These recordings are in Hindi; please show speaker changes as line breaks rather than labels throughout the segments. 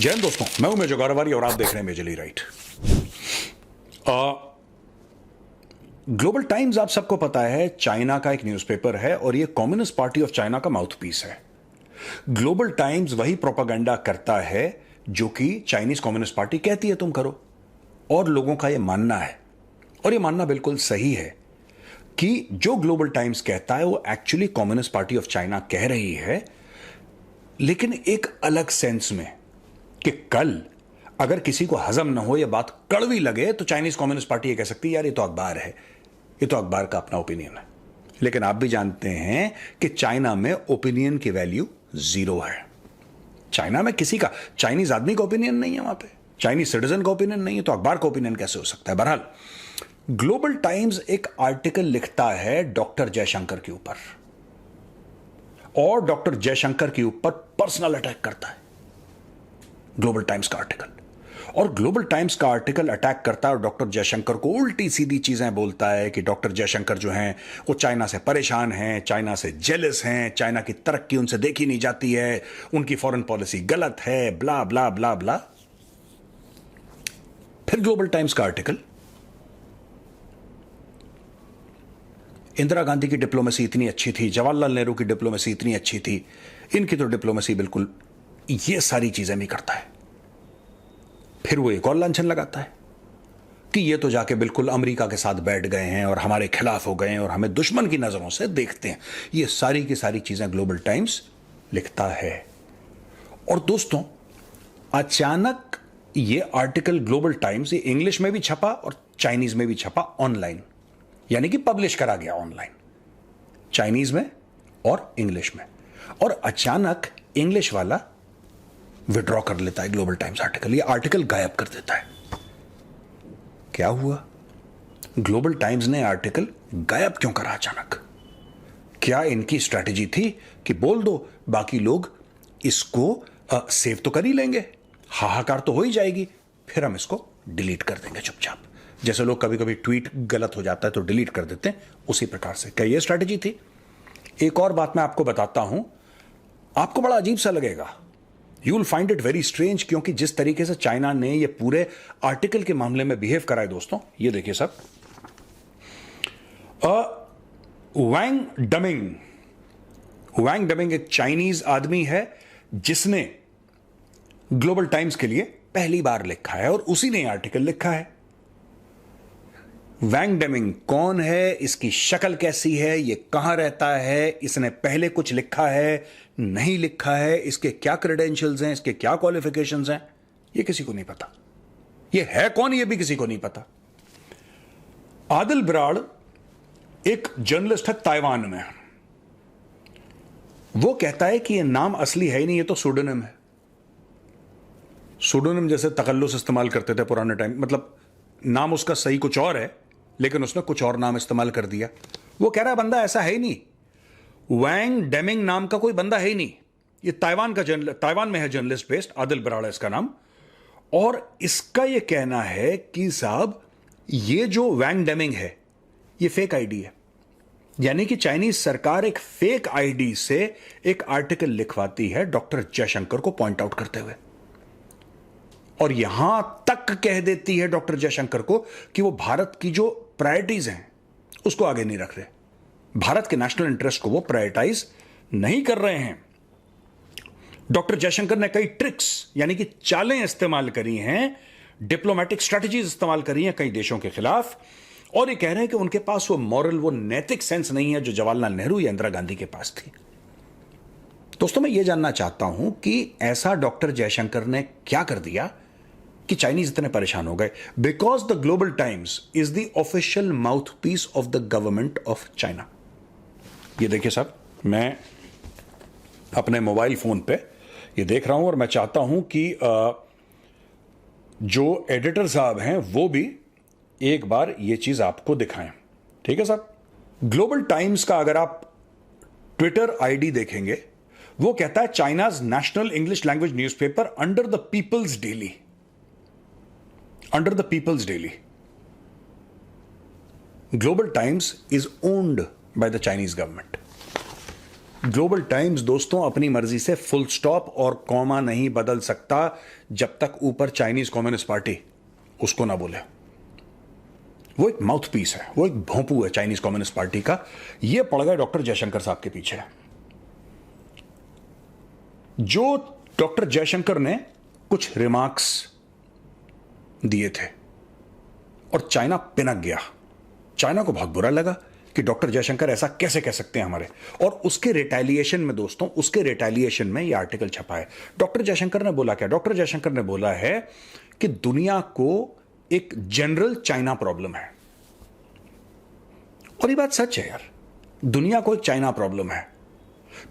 जय हिंद दोस्तों, मैं हूं मेजर गौरवारी और आप देख रहे हैं मेजरली राइट। ग्लोबल टाइम्स आप सबको पता है चाइना का एक न्यूज़पेपर है और ये कम्युनिस्ट पार्टी ऑफ चाइना का माउथपीस है। ग्लोबल टाइम्स वही प्रोपागेंडा करता है जो कि चाइनीज कम्युनिस्ट पार्टी कहती है तुम करो, और लोगों का यह मानना है, और यह मानना बिल्कुल सही है कि जो ग्लोबल टाइम्स कहता है वो actually communist party of China कह रही है, लेकिन एक अलग सेंस में कि कल अगर किसी को हजम ना हो या बात कड़वी लगे तो चाइनीज कम्युनिस्ट पार्टी ये कह सकती है यार ये तो अखबार है, ये तो अखबार का अपना ओपिनियन है। लेकिन आप भी जानते हैं कि चाइना में ओपिनियन की वैल्यू जीरो है। चाइना में किसी का, चाइनीज आदमी का ओपिनियन नहीं है, वहां पे चाइनीज सिटीजन का ओपिनियन नहीं है, तो अखबार का ओपिनियन कैसे हो सकता है। बहरहाल ग्लोबल टाइम्स एक आर्टिकल लिखता है डॉक्टर जयशंकर के ऊपर, और डॉक्टर जयशंकर के ऊपर पर्सनल अटैक करता है ग्लोबल टाइम्स का आर्टिकल। और ग्लोबल टाइम्स का आर्टिकल अटैक करता है और डॉक्टर जयशंकर को उल्टी सीधी चीजें बोलता है कि डॉक्टर जयशंकर जो हैं वो चाइना से परेशान हैं, चाइना से जेलस हैं, चाइना की तरक्की उनसे देखी नहीं जाती है, उनकी फॉरेन पॉलिसी गलत है, ब्ला ब्ला ब्ला ब्ला। फिर ग्लोबल टाइम्स का आर्टिकल, इंदिरा गांधी की डिप्लोमेसी इतनी अच्छी थी, जवाहरलाल नेहरू की डिप्लोमेसी इतनी अच्छी थी, इनकी तो डिप्लोमेसी बिल्कुल, ये सारी चीजें भी करता है। फिर वो एक और लांछन लगाता है कि ये तो जाके बिल्कुल अमेरिका के साथ बैठ गए हैं और हमारे खिलाफ हो गए हैं और हमें दुश्मन की नजरों से देखते हैं। ये सारी की सारी चीजें ग्लोबल टाइम्स लिखता है। और दोस्तों, अचानक ये आर्टिकल ग्लोबल टाइम्स, ये इंग्लिश में भी छपा और चाइनीज में भी छपा ऑनलाइन, यानी कि पब्लिश करा गया ऑनलाइन, चाइनीज में और इंग्लिश में। और अचानक इंग्लिश वाला विड्रॉ कर लेता है ग्लोबल टाइम्स आर्टिकल, ये आर्टिकल गायब कर देता है। क्या हुआ? ग्लोबल टाइम्स ने आर्टिकल गायब क्यों करा अचानक? क्या इनकी स्ट्रैटेजी थी कि बोल दो, बाकी लोग इसको सेव तो कर ही लेंगे, हाहाकार तो हो ही जाएगी, फिर हम इसको डिलीट कर देंगे चुपचाप, जैसे लोग कभी कभी ट्वीट गलत हो जाता है तो डिलीट कर देते हैं, उसी प्रकार से क्या यह स्ट्रैटेजी थी? एक और बात मैं आपको बताता हूं, आपको बड़ा अजीब सा लगेगा, you will find it very strange, क्योंकि जिस तरीके से चाइना ने ये पूरे आर्टिकल के मामले में बिहेव करा है दोस्तों, ये देखिए सब। वैंग डमिंग एक चाइनीज आदमी है जिसने ग्लोबल टाइम्स के लिए पहली बार लिखा है और उसी ने आर्टिकल लिखा है। वैंग डेमिंग कौन है, इसकी शक्ल कैसी है, ये कहां रहता है, इसने पहले कुछ लिखा है नहीं लिखा है, इसके क्या क्रेडेंशियल्स हैं, इसके क्या क्वालिफिकेशंस हैं, ये किसी को नहीं पता। ये है कौन, ये भी किसी को नहीं पता। आदिल बराड़ एक जर्नलिस्ट है ताइवान में, वो कहता है कि ये नाम असली है ही नहीं, ये तो सूडोनिम है। सूडोनिम जैसे तकल्लुस इस्तेमाल करते थे पुराने टाइम, मतलब नाम उसका सही कुछ और है लेकिन उसने कुछ और नाम इस्तेमाल कर दिया। वो कह रहा है बंदा ऐसा है ही नहीं, वैंग डेमिंग नाम का कोई बंदा है ही नहीं, ये ताइवान में है जर्नलिस्ट बेस्ड, आदिल बराड़ है इसका नाम। और इसका ये कहना है कि साहब ये जो वैंग डेमिंग है ये फेक आईडी है, यानी कि चाइनीज सरकार एक फेक आईडी से एक आर्टिकल लिखवाती है डॉक्टर जयशंकर को पॉइंट आउट करते हुए, और यहां तक कह देती है डॉक्टर जयशंकर को कि वो भारत की जो प्रायोरिटीज हैं उसको आगे नहीं रख रहे, भारत के नेशनल इंटरेस्ट को वो प्रायोरिटाइज नहीं कर रहे हैं। डॉक्टर जयशंकर ने कई ट्रिक्स यानी कि चालें इस्तेमाल करी हैं, डिप्लोमेटिक स्ट्रेटजीज इस्तेमाल करी हैं कई देशों के खिलाफ, और ये कह रहे हैं कि उनके पास वो मॉरल, वो नैतिक सेंस नहीं है जो जवाहरलाल नेहरू या इंदिरा गांधी के पास थी। दोस्तों, मैं ये जानना चाहता हूं कि ऐसा डॉक्टर जयशंकर ने क्या कर दिया कि चाइनीज इतने परेशान हो गए। Because the Global Times is the official mouthpiece of the government of China. ये देखिए साहब, मैं अपने मोबाइल फोन पे ये देख रहा हूं और मैं चाहता हूं कि जो एडिटर साहब हैं वो भी एक बार ये चीज आपको दिखाएं। ठीक है साहब, ग्लोबल टाइम्स का अगर आप ट्विटर आईडी देखेंगे, वो कहता है China's national English language newspaper under the People's Daily, under the People's Daily. Global Times is owned by the Chinese government. Global times दोस्तों अपनी मर्जी से फुल स्टॉप और कॉमा नहीं बदल सकता जब तक ऊपर चाइनीज कम्युनिस्ट पार्टी उसको ना बोले। वो एक माउथ पीस है, वो एक भोंपू है चाइनीज कम्युनिस्ट पार्टी का। ये पड़ गए डॉक्टर जयशंकर साहब के पीछे। जो डॉक्टर जयशंकर ने कुछ रिमार्क्स दिए थे और चाइना पिनक गया। चाइना को बहुत बुरा लगा कि डॉक्टर जयशंकर ऐसा कैसे कह सकते हैं हमारे, और उसके रिटेलिएशन में दोस्तों, उसके रिटेलिएशन में यह आर्टिकल छपा है। डॉक्टर जयशंकर ने बोला क्या? डॉक्टर जयशंकर ने बोला है कि दुनिया को एक जनरल चाइना प्रॉब्लम है। और ये बात सच है यार, दुनिया को एक चाइना प्रॉब्लम है।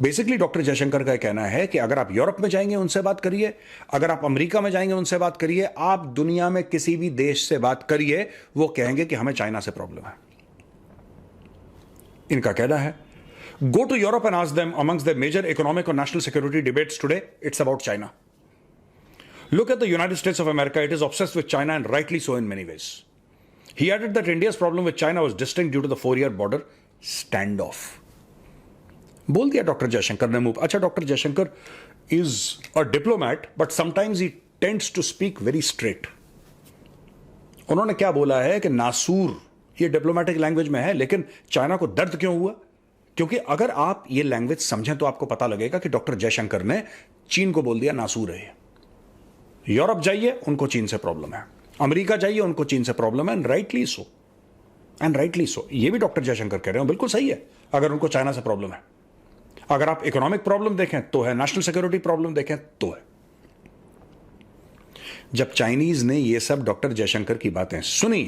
बेसिकली डॉक्टर जयशंकर का कहना है कि अगर आप यूरोप में जाएंगे उनसे बात करिए, अगर आप अमेरिका में जाएंगे उनसे बात करिए, आप दुनिया में किसी भी देश से बात करिए, वो कहेंगे कि हमें चाइना से प्रॉब्लम है। इनका कहना है go to Europe and ask them amongst the major economic और national security debates today it's about China. Look at the United States of America. It is obsessed with China and rightly so in many ways. He added that India's problem with China was distinct due to the 4-year border standoff. बोल दिया डॉक्टर जयशंकर ने मुंह। अच्छा, doctor Jaishankar is a diplomat, but sometimes he tends to speak very straight. उन्होंने क्या बोला है कि नासूर, ये डिप्लोमेटिक लैंग्वेज में है, लेकिन चाइना को दर्द क्यों हुआ? क्योंकि अगर आप ये लैंग्वेज समझें तो आपको पता लगेगा कि डॉक्टर जयशंकर ने चीन को बोल दिया नासूर है। यूरोप जाइए, उनको चीन से प्रॉब्लम है। अमेरिका जाइए, उनको चीन से प्रॉब्लम है। And rightly so, and rightly so. ये भी डॉक्टर जयशंकर कह रहे हो, बिल्कुल सही है। अगर उनको चाइना से प्रॉब्लम है, अगर आप इकोनॉमिक प्रॉब्लम देखें तो है, नेशनल सिक्योरिटी प्रॉब्लम देखें तो है। जब चाइनीज ने ये सब डॉक्टर जयशंकर की बातें सुनी,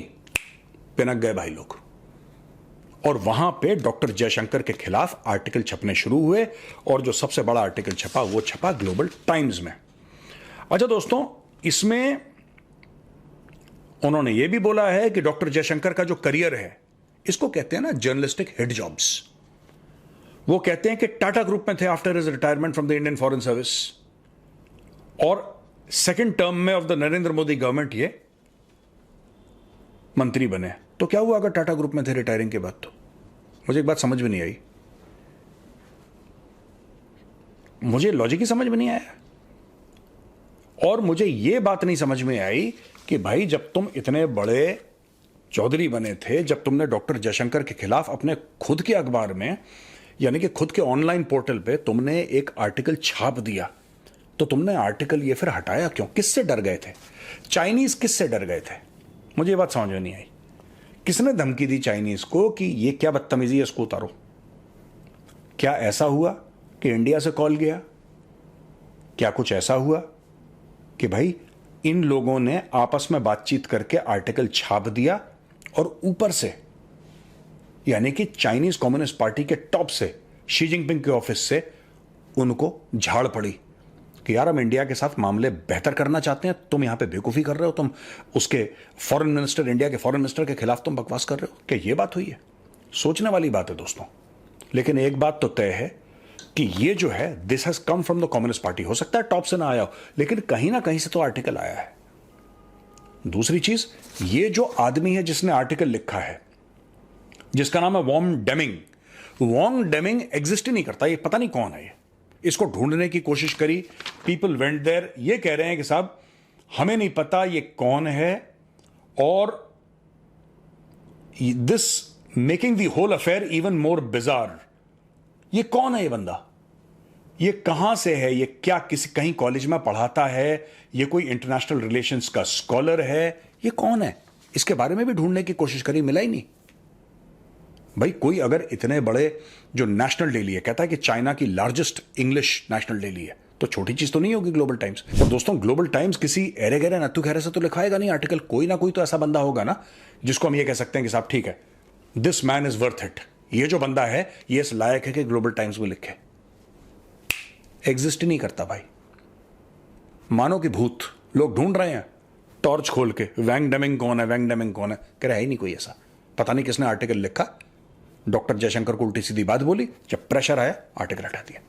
पिनक गए भाई लोग, और वहां पे डॉक्टर जयशंकर के खिलाफ आर्टिकल छपने शुरू हुए। और जो सबसे बड़ा आर्टिकल छपा वो छपा ग्लोबल टाइम्स में। अच्छा दोस्तों, इसमें उन्होंने यह भी बोला है कि डॉक्टर जयशंकर का जो करियर है, इसको कहते हैं ना जर्नलिस्टिक हेड जॉब्स। वो कहते हैं कि टाटा ग्रुप में थे after his retirement from the Indian foreign service, और सेकंड टर्म में of the Narendra Modi government ये मंत्री बने। तो क्या हुआ अगर टाटा ग्रुप में थे रिटायरिंग के बाद? तो मुझे एक बात समझ में नहीं आई, मुझे लॉजिक ही समझ में नहीं आया। और मुझे यह बात नहीं समझ में आई कि भाई जब तुम इतने बड़े चौधरी बने थे, जब तुमने डॉक्टर जयशंकर के खिलाफ अपने खुद के अखबार में, यानी कि खुद के ऑनलाइन पोर्टल पे तुमने एक आर्टिकल छाप दिया, तो तुमने आर्टिकल ये फिर हटाया क्यों? किससे डर गए थे? चाइनीज किससे डर गए थे? मुझे ये बात समझ में नहीं आई। किसने धमकी दी चाइनीज को कि ये क्या बदतमीजी है, इसको उतारो? क्या ऐसा हुआ कि इंडिया से कॉल गया? क्या कुछ ऐसा हुआ कि भाई इन लोगों ने आपस में बातचीत करके आर्टिकल छाप दिया, और ऊपर से यानी कि चाइनीज कम्युनिस्ट पार्टी के टॉप से, शी जिनपिंग के ऑफिस से उनको झाड़ पड़ी कि यार हम इंडिया के साथ मामले बेहतर करना चाहते हैं, तुम यहां पे बेवकूफी कर रहे हो, तुम उसके फॉरेन मिनिस्टर, इंडिया के फॉरेन मिनिस्टर के खिलाफ तुम बकवास कर रहे हो। क्या ये बात हुई है? सोचने वाली बात है दोस्तों। लेकिन एक बात तो तय है कि ये जो है, this has come from the communist party. हो सकता है टॉप से ना आया हो, लेकिन कहीं ना कहीं से तो आर्टिकल आया है। दूसरी चीज, ये जो आदमी है जिसने आर्टिकल लिखा है, जिसका नाम है Wong Deming, Wong Deming exist ही नहीं करता। ये पता नहीं कौन है। ये इसको ढूंढने की कोशिश करी, पीपल वेंट देयर। ये कह रहे हैं कि साहब हमें नहीं पता ये कौन है, और this making the whole affair even more bizarre. ये कौन है ये बंदा? ये कहां से है? ये क्या किसी कहीं कॉलेज में पढ़ाता है? ये कोई इंटरनेशनल रिलेशंस का स्कॉलर है? ये कौन है? इसके बारे में भी ढूंढने की कोशिश करी, मिला ही नहीं। भाई कोई अगर इतने बड़े जो नेशनल डेली है, कहता है कि चाइना की लार्जेस्ट इंग्लिश नेशनल डेली है, तो छोटी चीज तो नहीं होगी ग्लोबल टाइम्स। और दोस्तों ग्लोबल टाइम्स किसी एरे गहरे नत्थु खैरे से तो लिखाएगा नहीं आर्टिकल। कोई ना कोई तो ऐसा बंदा होगा ना जिसको हम ये कह सकते हैं कि साहब ठीक है, this man is worth it. ये जो बंदा है ये इस लायक है कि ग्लोबल टाइम्स में लिखे। एग्जिस्ट ही नहीं करता भाई। मानो कि भूत लोग ढूंढ रहे हैं टॉर्च खोल के, वैंग डेमिंग कौन है, वैंग डेमिंग कौन है? कह रहा है ही नहीं कोई ऐसा। पता नहीं किसने आर्टिकल लिखा, डॉक्टर जयशंकर को उल्टी सीधी बात बोली, जब प्रेशर आया आर्टिकल हटा दिया।